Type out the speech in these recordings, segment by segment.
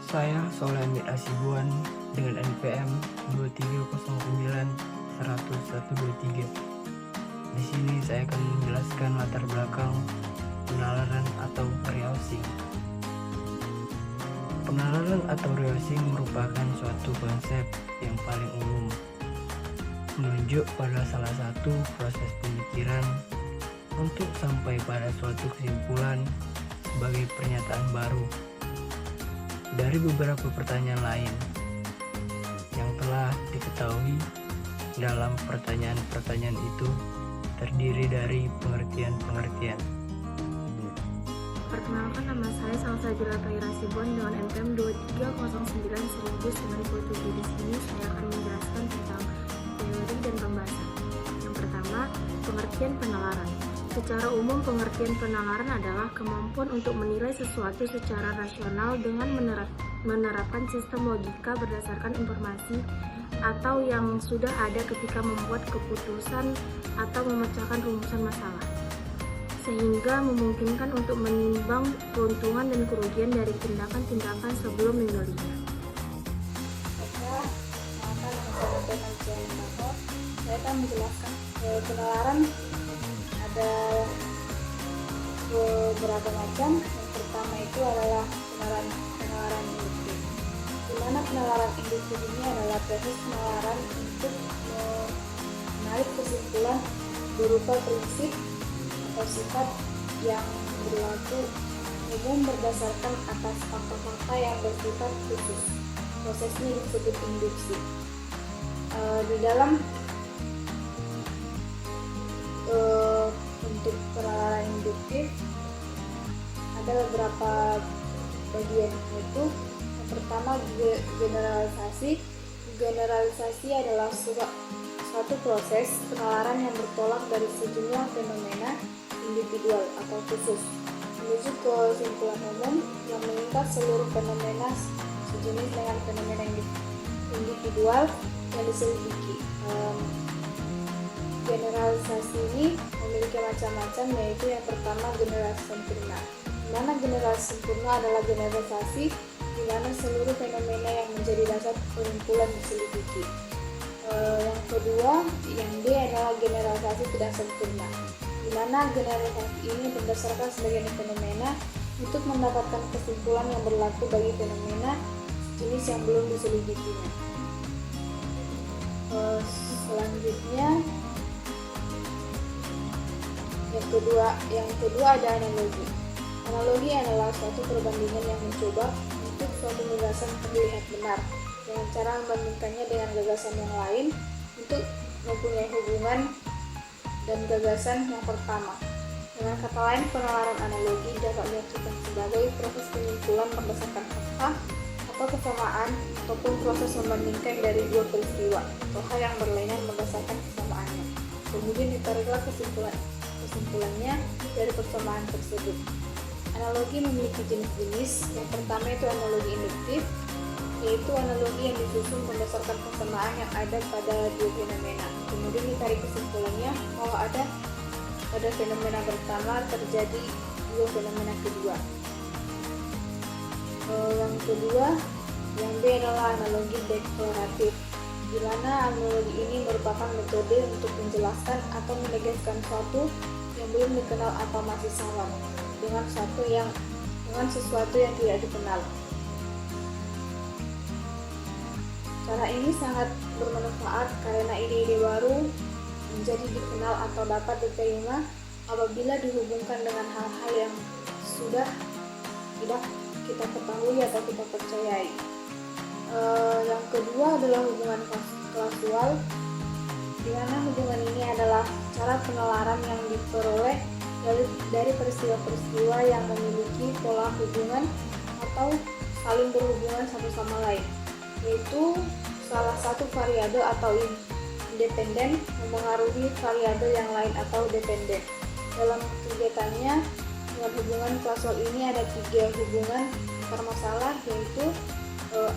Saya Solemit Asibuan dengan NPM 2309-10123. Di sini saya akan menjelaskan latar belakang penalaran atau rehousing. Penalaran atau rehousing merupakan suatu konsep yang paling umum, menunjuk pada salah satu proses pemikiran untuk sampai pada suatu kesimpulan sebagai pernyataan baru dari beberapa pertanyaan lain yang telah diketahui. Dalam pertanyaan-pertanyaan itu terdiri dari pengertian-pengertian. Perkenalkan, nama saya Salsabila Tahira Asibuan dengan NPM 2309-1997. Di sini saya akan menjelaskan tentang teori dan pembahasan. Yang pertama, pengertian penalaran. Secara umum, pengertian penalaran adalah kemampuan untuk menilai sesuatu secara rasional dengan menerapkan sistem logika berdasarkan informasi atau yang sudah ada ketika membuat keputusan atau memecahkan rumusan masalah, sehingga memungkinkan untuk menimbang keuntungan dan kerugian dari tindakan-tindakan sebelum memilihnya. Saya akan menjelaskan penalaran ada beberapa macam. Yang pertama itu adalah penalaran induktif. Di mana penalaran induktif ini adalah proses penalaran untuk menarik kesimpulan berupa prinsip atau sifat yang berlaku umum berdasarkan atas fakta-fakta yang bersifat khusus. Prosesnya disebut induksi. Di dalam untuk penalaran induktif ada beberapa bagian, yaitu yang pertama generalisasi. Generalisasi adalah suatu proses penalaran yang bertolak dari sejumlah fenomena individual atau khusus menuju ke kesimpulan umum yang mengikat seluruh fenomena sejenis dengan fenomena individual yang diselidiki. Generalisasi ini memiliki macam-macam, yaitu yang pertama generalisasi sempurna. Di mana generalisasi sempurna adalah generalisasi di mana seluruh fenomena yang menjadi dasar kesimpulan diselidiki. Yang kedua, yang D adalah generalisasi tidak sempurna, di mana generalisasi ini berdasarkan sebagian fenomena untuk mendapatkan kesimpulan yang berlaku bagi fenomena jenis yang belum diselidikinya. Selanjutnya, yang kedua ada analogi. Analogi adalah suatu perbandingan yang mencoba untuk suatu gagasan terlihat benar dengan cara membandingkannya dengan gagasan yang lain untuk mempunyai hubungan dan gagasan yang pertama. Dengan kata lain, penalaran analogi dapat diartikan sebagai proses penyimpulan berdasarkan fakta atau kesamaan ataupun proses membandingkan dari dua peristiwa atau hal yang berlainan berdasarkan kesamaannya. Kemudian ditariklah kesimpulannya dari persamaan tersebut. Analogi memiliki jenis-jenis. Yang pertama itu analogi induktif, yaitu analogi yang disusun berdasarkan kesamaan yang ada pada dua fenomena. Kemudian ditarik kesimpulannya bahwa pada fenomena pertama terjadi dua fenomena kedua. Yang kedua, yang B adalah analogi deklaratif, di mana analogi ini merupakan metode untuk menjelaskan atau menegaskan suatu yang belum dikenal atau masih samar dengan sesuatu yang tidak dikenal. Cara ini sangat bermanfaat karena ide-ide baru menjadi dikenal atau dapat diterima apabila dihubungkan dengan hal-hal yang sudah tidak kita ketahui atau kita percayai. Yang kedua adalah hubungan klausual, di mana hubungan ini adalah cara penalaran yang diperoleh dari peristiwa-peristiwa yang memiliki pola hubungan atau saling berhubungan satu sama lain, yaitu salah satu variabel atau independen memengaruhi variabel yang lain atau dependen. Dalam kegiatannya, dengan hubungan klausul ini ada tiga hubungan antar masalah, yaitu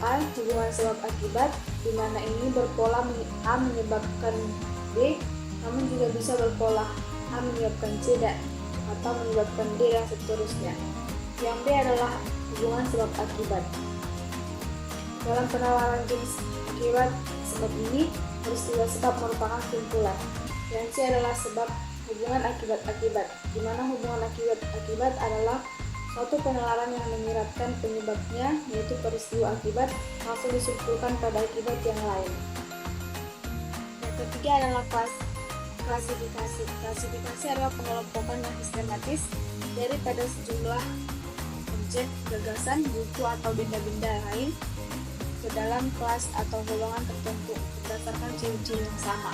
A. Hubungan sebab akibat, di mana ini berpola A menyebabkan B, namun juga bisa berpola A menyebabkan C atau menyebabkan D dan seterusnya. Yang B adalah hubungan sebab akibat. Dalam penalaran jenis akibat sebab ini, peristiwa sebab merupakan kumpulan. Yang C adalah sebab hubungan akibat-akibat, di mana hubungan akibat-akibat adalah suatu penalaran yang menyiratkan penyebabnya, yaitu peristiwa akibat, langsung disimpulkan pada akibat yang lain. Yang ketiga adalah klasifikasi. Klasifikasi adalah pengelompokan yang sistematis daripada sejumlah objek, gagasan, buku, atau benda-benda lain ke dalam kelas atau golongan tertentu berdasarkan ciri-ciri yang sama.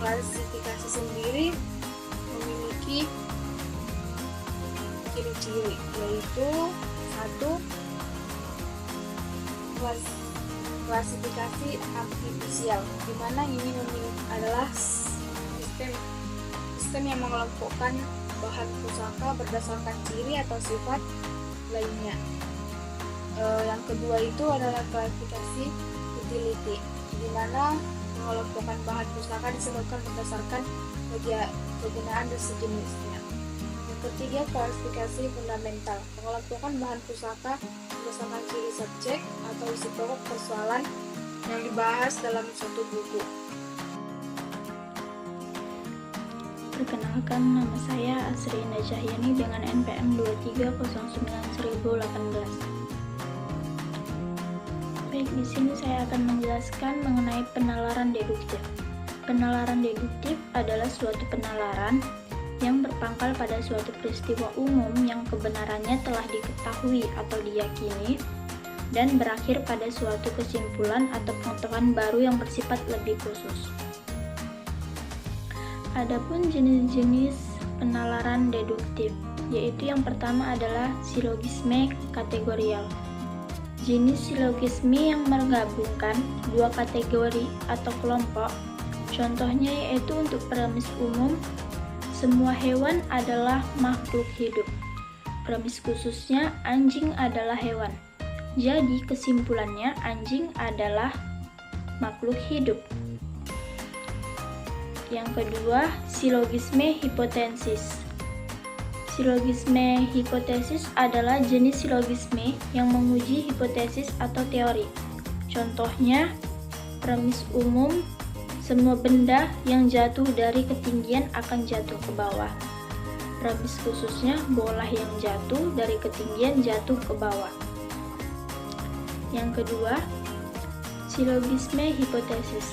Klasifikasi sendiri memiliki ciri-ciri, yaitu satu, klasifikasi artifisial, di mana ini adalah sistem yang mengelompokkan bahan pusaka berdasarkan ciri atau sifat lainnya. Yang kedua itu adalah klasifikasi utility, di mana mengelompokkan bahan pusaka disebutkan berdasarkan kegunaan dan sejenisnya. Ketiga, klasifikasi fundamental, pengelompokan bahan pusaka berdasarkan ciri subjek atau isi pokok persoalan yang dibahas dalam suatu buku. Perkenalkan, nama saya Asri Indah Cahyani dengan NPM 23091018. Baik, di sini saya akan menjelaskan mengenai penalaran deduktif. Penalaran deduktif adalah suatu penalaran yang berpangkal pada suatu peristiwa umum yang kebenarannya telah diketahui atau diyakini dan berakhir pada suatu kesimpulan atau pengetahuan baru yang bersifat lebih khusus. Adapun jenis-jenis penalaran deduktif, yaitu yang pertama adalah silogisme kategorial. Jenis silogisme yang menggabungkan dua kategori atau kelompok, contohnya yaitu untuk premis umum, semua hewan adalah makhluk hidup. Premis khususnya, anjing adalah hewan. Jadi kesimpulannya, anjing adalah makhluk hidup. Yang kedua, silogisme hipotesis. Silogisme hipotesis adalah jenis silogisme yang menguji hipotesis atau teori. Contohnya, premis umum, semua benda yang jatuh dari ketinggian akan jatuh ke bawah. Premis khususnya, bola yang jatuh dari ketinggian jatuh ke bawah. Yang kedua, silogisme hipotesis.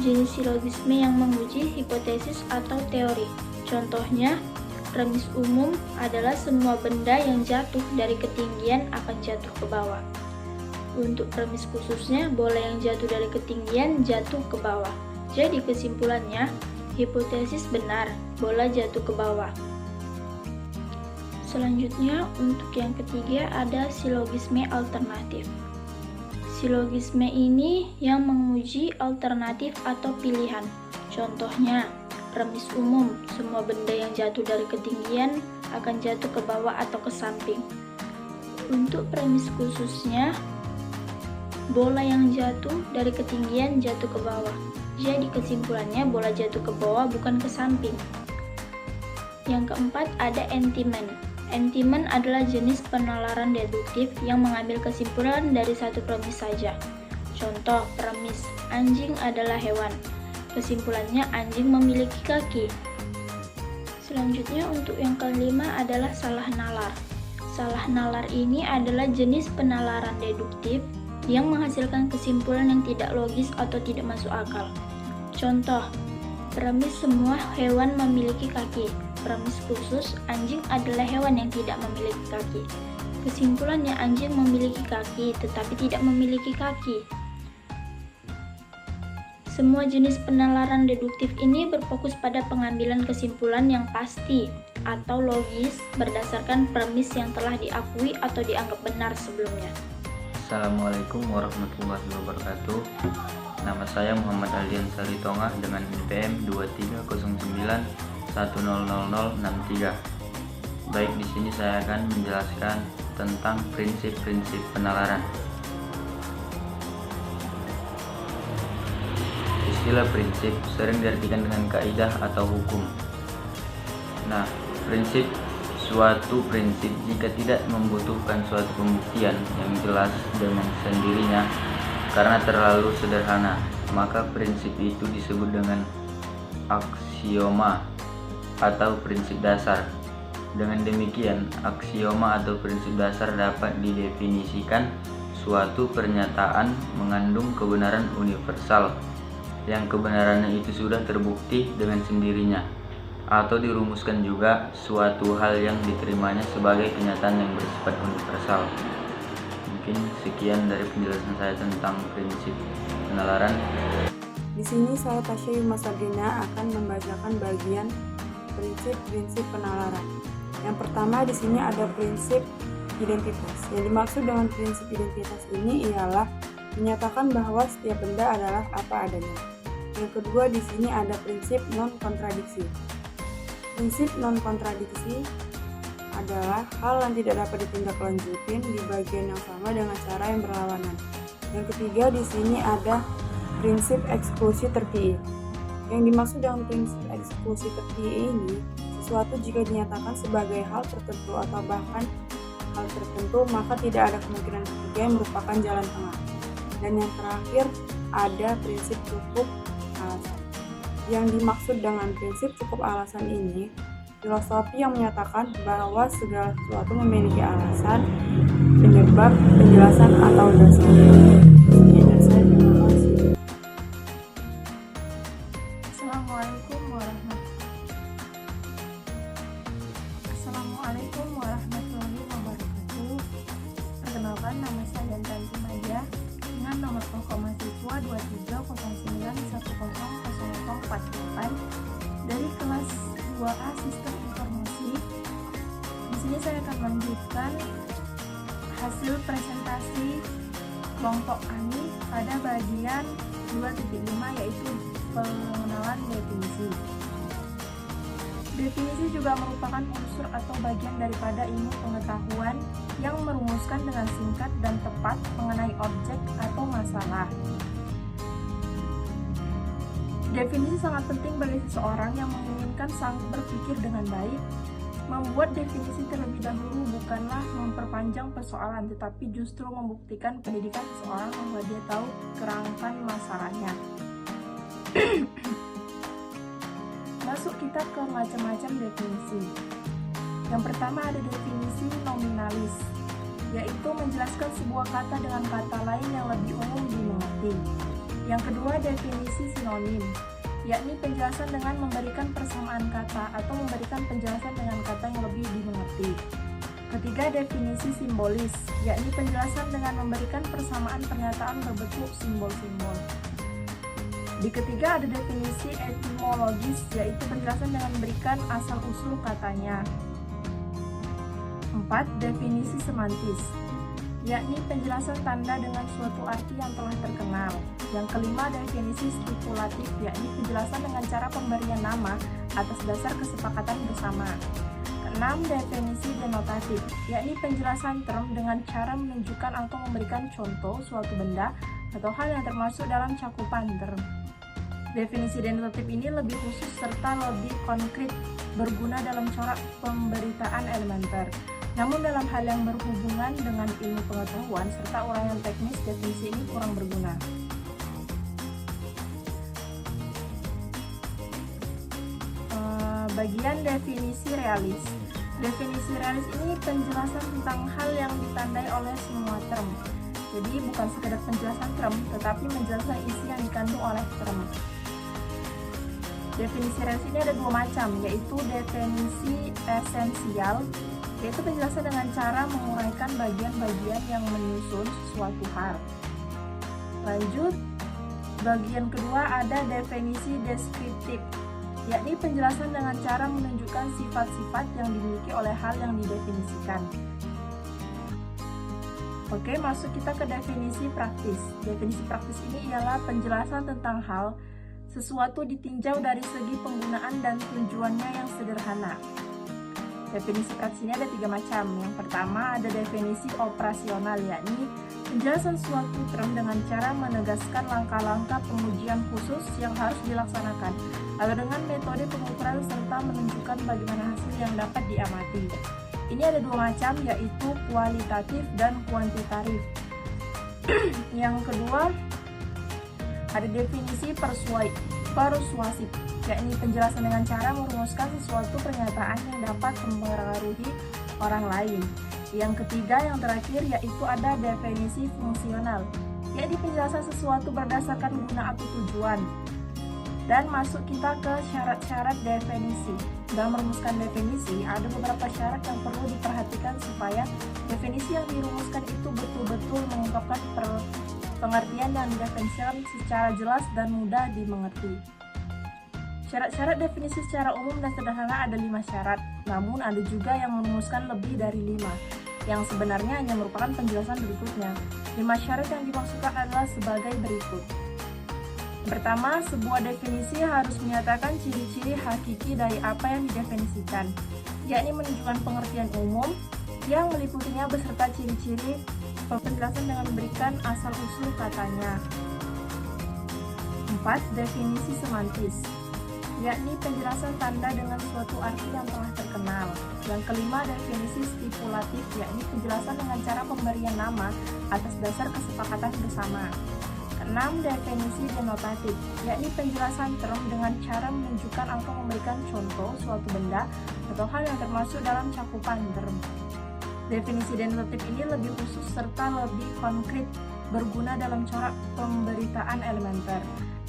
Jenis silogisme yang menguji hipotesis atau teori. Contohnya, premis umum adalah semua benda yang jatuh dari ketinggian akan jatuh ke bawah. Untuk premis khususnya, bola yang jatuh dari ketinggian jatuh ke bawah. Jadi kesimpulannya, hipotesis benar, bola jatuh ke bawah. Selanjutnya, untuk yang ketiga ada silogisme alternatif. Silogisme ini yang menguji alternatif atau pilihan. Contohnya, premis umum, semua benda yang jatuh dari ketinggian akan jatuh ke bawah atau ke samping. Untuk premis khususnya, bola yang jatuh dari ketinggian jatuh ke bawah. Jadi kesimpulannya bola jatuh ke bawah bukan ke samping. Yang keempat ada entimen. Entimen adalah jenis penalaran deduktif yang mengambil kesimpulan dari satu premis saja. Contoh premis, anjing adalah hewan. Kesimpulannya anjing memiliki kaki. Selanjutnya untuk yang kelima adalah salah nalar. Salah nalar ini adalah jenis penalaran deduktif yang menghasilkan kesimpulan yang tidak logis atau tidak masuk akal. Contoh, premis semua hewan memiliki kaki. Premis khusus, anjing adalah hewan yang tidak memiliki kaki. Kesimpulannya anjing memiliki kaki tetapi tidak memiliki kaki. Semua jenis penalaran deduktif ini berfokus pada pengambilan kesimpulan yang pasti atau logis berdasarkan premis yang telah diakui atau dianggap benar sebelumnya. Assalamualaikum warahmatullahi wabarakatuh. Nama saya Muhammad Aldian Salitongah dengan NPM 2309100063. Baik, di sini saya akan menjelaskan tentang prinsip-prinsip penalaran. Istilah prinsip sering diartikan dengan kaidah atau hukum. Nah, prinsip Suatu prinsip jika tidak membutuhkan suatu pembuktian yang jelas dengan sendirinya karena terlalu sederhana, maka prinsip itu disebut dengan aksioma atau prinsip dasar. Dengan demikian, aksioma atau prinsip dasar dapat didefinisikan suatu pernyataan mengandung kebenaran universal yang kebenarannya itu sudah terbukti dengan sendirinya, atau dirumuskan juga suatu hal yang diterimanya sebagai kenyataan yang bersifat universal. Mungkin sekian dari penjelasan saya tentang prinsip penalaran. Di sini saya Tasya Yuma Sabrina akan membacakan bagian prinsip-prinsip penalaran. Yang pertama di sini ada prinsip identitas. Yang dimaksud dengan prinsip identitas ini ialah menyatakan bahwa setiap benda adalah apa adanya. Yang kedua di sini ada prinsip non-kontradiksi. Prinsip non-kontradiksi adalah hal yang tidak dapat ditindaklanjutin di bagian yang sama dengan cara yang berlawanan. Yang ketiga di sini ada prinsip eksklusi terpilih. Yang dimaksud dengan prinsip eksklusi terpilih ini, sesuatu jika dinyatakan sebagai hal tertentu atau bahkan hal tertentu, maka tidak ada kemungkinan ketiga yang merupakan jalan tengah. Dan yang terakhir ada prinsip cukup alasan. Yang dimaksud dengan prinsip cukup alasan ini, filosofi yang menyatakan bahwa segala sesuatu memiliki alasan, penyebab, penjelasan atau dasar. Dan saya terima kasih. Assalamualaikum warahmatullahi wabarakatuh. Perkenalkan, nama saya Tanti Maya dengan nomor pokok mahasiswa 2309100048 dari kelas 2A Sistem Informasi. Di sini saya akan melanjutkan hasil presentasi kelompok kami pada bagian 2.5 yaitu pengenalan definisi. Definisi juga merupakan unsur atau bagian daripada ilmu pengetahuan yang merumuskan dengan singkat dan tepat mengenai objek atau masalah. Definisi sangat penting bagi seseorang yang menginginkan sanggup berpikir dengan baik. Membuat definisi terlebih dahulu bukanlah memperpanjang persoalan, tetapi justru membuktikan pendidikan seseorang bahwa dia tahu kerangka masalahnya. Masuk kita ke macam-macam definisi. Yang pertama ada definisi nominalis, yaitu menjelaskan sebuah kata dengan kata lain yang lebih umum dimengerti. Yang kedua definisi sinonim, yakni penjelasan dengan memberikan persamaan kata atau memberikan penjelasan dengan kata yang lebih dimengerti. Ketiga definisi simbolis, yakni penjelasan dengan memberikan persamaan pernyataan berbentuk simbol-simbol. Di ketiga ada definisi etimologis, yaitu penjelasan dengan memberikan asal-usul katanya. 4. Definisi semantis, yakni penjelasan tanda dengan suatu arti yang telah terkenal. Yang kelima definisi stipulatif, yakni penjelasan dengan cara pemberian nama atas dasar kesepakatan bersama. Keenam definisi denotatif, yakni penjelasan term dengan cara menunjukkan atau memberikan contoh suatu benda atau hal yang termasuk dalam cakupan term. Definisi denotatif ini lebih khusus serta lebih konkret, berguna dalam corak pemberitaan elementer. Namun dalam hal yang berhubungan dengan ilmu pengetahuan serta uraian teknis, definisi ini kurang berguna. Bagian definisi realis. Definisi realis ini penjelasan tentang hal yang ditandai oleh semua term. Jadi bukan sekedar penjelasan term, tetapi menjelaskan isi yang dikandung oleh term. Definisi realis ini ada dua macam, yaitu definisi esensial, yaitu penjelasan dengan cara menguraikan bagian-bagian yang menyusun suatu hal. Lanjut, bagian kedua ada definisi deskriptif, yakni penjelasan dengan cara menunjukkan sifat-sifat yang dimiliki oleh hal yang didefinisikan. Oke, masuk kita ke definisi praktis. Definisi praktis ini ialah penjelasan tentang hal sesuatu ditinjau dari segi penggunaan dan tujuannya yang sederhana. Definisi praktis ini ada 3 macam. Yang pertama ada definisi operasional, yakni penjelasan suatu term dengan cara menegaskan langkah-langkah pengujian khusus yang harus dilaksanakan, atau dengan metode pengukuran serta menunjukkan bagaimana hasil yang dapat diamati. Ini ada 2 macam, yaitu kualitatif dan kuantitatif. Yang kedua ada definisi persuasif, yakni penjelasan dengan cara merumuskan sesuatu pernyataan yang dapat mempengaruhi orang lain. Yang ketiga, yang terakhir, yaitu ada definisi fungsional, yakni penjelasan sesuatu berdasarkan guna atau tujuan. Dan masuk kita ke syarat-syarat definisi. Dalam merumuskan definisi, ada beberapa syarat yang perlu diperhatikan supaya definisi yang dirumuskan itu betul-betul mengungkapkan pengertian yang didefinisikan secara jelas dan mudah dimengerti. Syarat-syarat definisi secara umum dan sederhana ada 5 syarat, namun ada juga yang merumuskan lebih dari 5, yang sebenarnya hanya merupakan penjelasan berikutnya. 5 syarat yang dimaksudkan adalah sebagai berikut. Pertama, sebuah definisi harus menyatakan ciri-ciri hakiki dari apa yang didefinisikan, yakni menunjukkan pengertian umum yang meliputinya beserta ciri-ciri penjelasan dengan memberikan asal-usul katanya. 4. Definisi semantis, yakni penjelasan tanda dengan suatu arti yang telah terkenal. Yang kelima, definisi stipulatif, yakni penjelasan dengan cara pemberian nama atas dasar kesepakatan bersama. Keenam, definisi denotatif, yakni penjelasan term dengan cara menunjukkan atau memberikan contoh suatu benda atau hal yang termasuk dalam cakupan term. Definisi denotatif ini lebih khusus serta lebih konkret, berguna dalam corak pemberitaan elementer.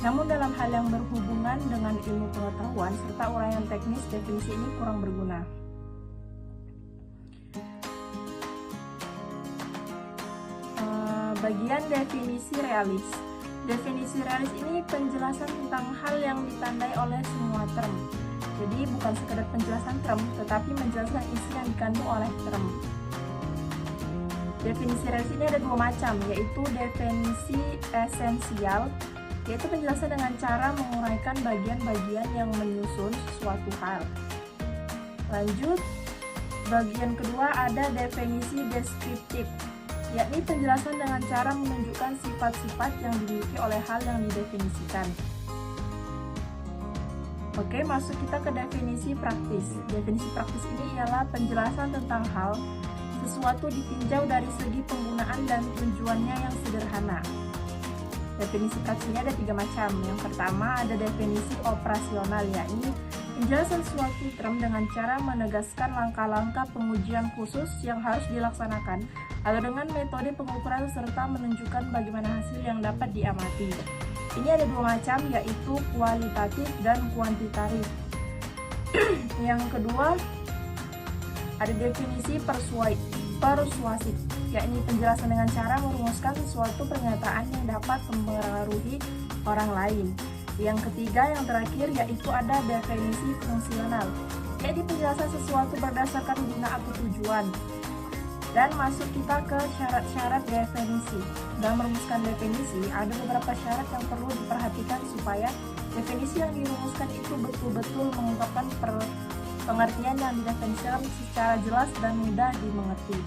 Namun dalam hal yang berhubungan dengan ilmu pengetahuan serta uraian teknis, definisi ini kurang berguna. Bagian definisi realis. Definisi realis ini penjelasan tentang hal yang ditandai oleh semua term. Jadi bukan sekedar penjelasan term, tetapi menjelaskan isi yang dikandung oleh term. Definisi realis ini ada 2 macam, yaitu definisi esensial, yaitu penjelasan dengan cara menguraikan bagian-bagian yang menyusun suatu hal. Lanjut, bagian kedua ada definisi deskriptif, yakni penjelasan dengan cara menunjukkan sifat-sifat yang dimiliki oleh hal yang didefinisikan. Oke, masuk kita ke definisi praktis. Definisi praktis ini ialah penjelasan tentang hal sesuatu ditinjau dari segi penggunaan dan tujuannya yang sederhana. Definisi praktis ini ada 3 macam. Yang pertama ada definisi operasional, yakni penjelasan suatu term dengan cara menegaskan langkah-langkah pengujian khusus yang harus dilaksanakan, atau dengan metode pengukuran serta menunjukkan bagaimana hasil yang dapat diamati. Ini ada 2 macam, yaitu kualitatif dan kuantitatif. Yang kedua ada definisi persuasif, yakni penjelasan dengan cara merumuskan sesuatu pernyataan yang dapat mempengaruhi orang lain. Yang ketiga, yang terakhir, yaitu ada definisi fungsional, yaitu penjelasan sesuatu berdasarkan guna atau tujuan. Dan masuk kita ke syarat-syarat definisi. Dalam merumuskan definisi, ada beberapa syarat yang perlu diperhatikan supaya definisi yang dirumuskan itu betul-betul mengungkapkan pengertian yang didefinisikan secara jelas dan mudah dimengerti.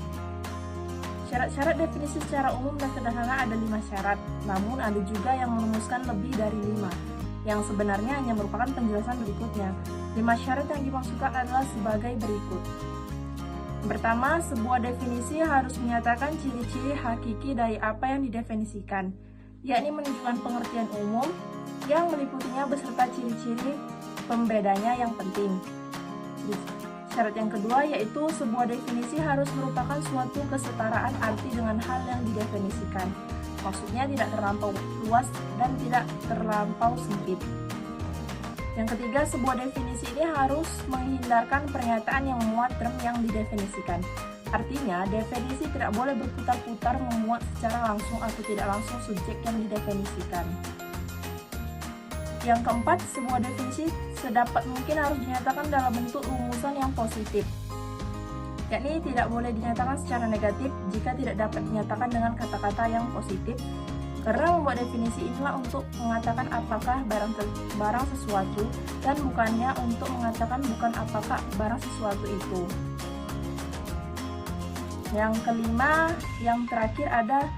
Syarat-syarat definisi secara umum dan sederhana ada 5 syarat, namun ada juga yang merumuskan lebih dari 5, yang sebenarnya hanya merupakan penjelasan berikutnya. 5 syarat yang dimaksudkan adalah sebagai berikut. Pertama, sebuah definisi harus menyatakan ciri-ciri hakiki dari apa yang didefinisikan, yakni menunjukkan pengertian umum yang meliputinya beserta ciri-ciri pembedanya yang penting. Syarat yang kedua yaitu sebuah definisi harus merupakan suatu kesetaraan arti dengan hal yang didefinisikan. Maksudnya tidak terlampau luas dan tidak terlampau sempit. Yang ketiga, sebuah definisi ini harus menghindarkan pernyataan yang memuat term yang didefinisikan. Artinya, definisi tidak boleh berputar-putar memuat secara langsung atau tidak langsung subjek yang didefinisikan. Yang keempat, sebuah definisi sedapat mungkin harus dinyatakan dalam bentuk rumusan yang positif, yakni tidak boleh dinyatakan secara negatif jika tidak dapat dinyatakan dengan kata-kata yang positif, karena membuat definisi inilah untuk mengatakan apakah barang sesuatu dan bukannya untuk mengatakan bukan apakah barang sesuatu itu. Yang kelima, yang terakhir ada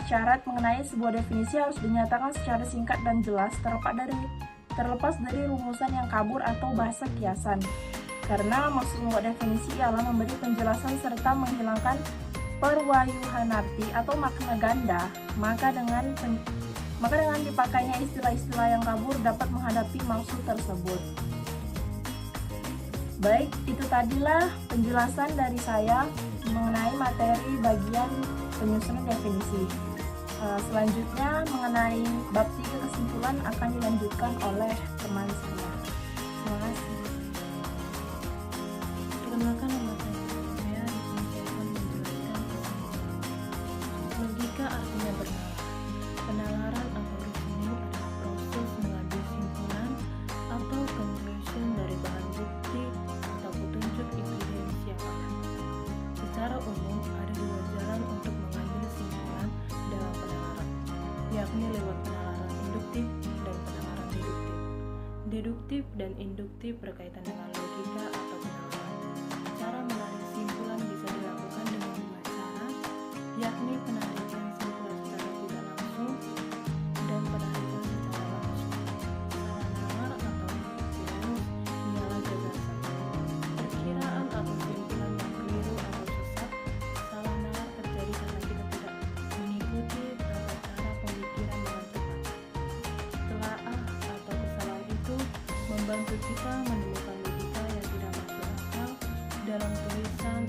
syarat mengenai sebuah definisi harus dinyatakan secara singkat dan jelas terlepas dari rumusan yang kabur atau bahasa kiasan. Karena maksud membuat definisi ialah memberi penjelasan serta menghilangkan perwayuhan arti atau makna ganda, maka dengan dipakainya istilah-istilah yang kabur dapat menghadapi maksud tersebut. Baik, itu tadilah penjelasan dari saya mengenai materi bagian penyusunan definisi. Selanjutnya mengenai bab 3 kesimpulan akan dilanjutkan oleh teman saya. Terima kasih. Perkenalkan, nama saya Sophia. Di sini saya akan menjelaskan kesimpulan. Logika artinya bernalar. Penalaran atau reasoning adalah proses mengambil simpulan atau conclusion dari bahan bukti atau petunjuk evidensial. Secara umum ada dua jalan untuk mengambil simpulan dalam penalaran, yakni lewat penalaran induktif dan penalaran deduktif. Deduktif dan induktif berkaitan dengan logika atau penalaran. Cara menarik simpulan bisa dilakukan dengan dua cara, yakni penarikan simpulan secara tidak langsung dan penarikan secara langsung. Salah nalar atau inference ialah gagasan. Perkiraan atau simpulan yang keliru atau sesat. Salah nalar terjadi karena kita tidak mengikuti tata cara pemikiran dengan tepat. Telaah atau kesalahan itu membantu kita menemukan logika yang tidak masuk akal dalam tulisan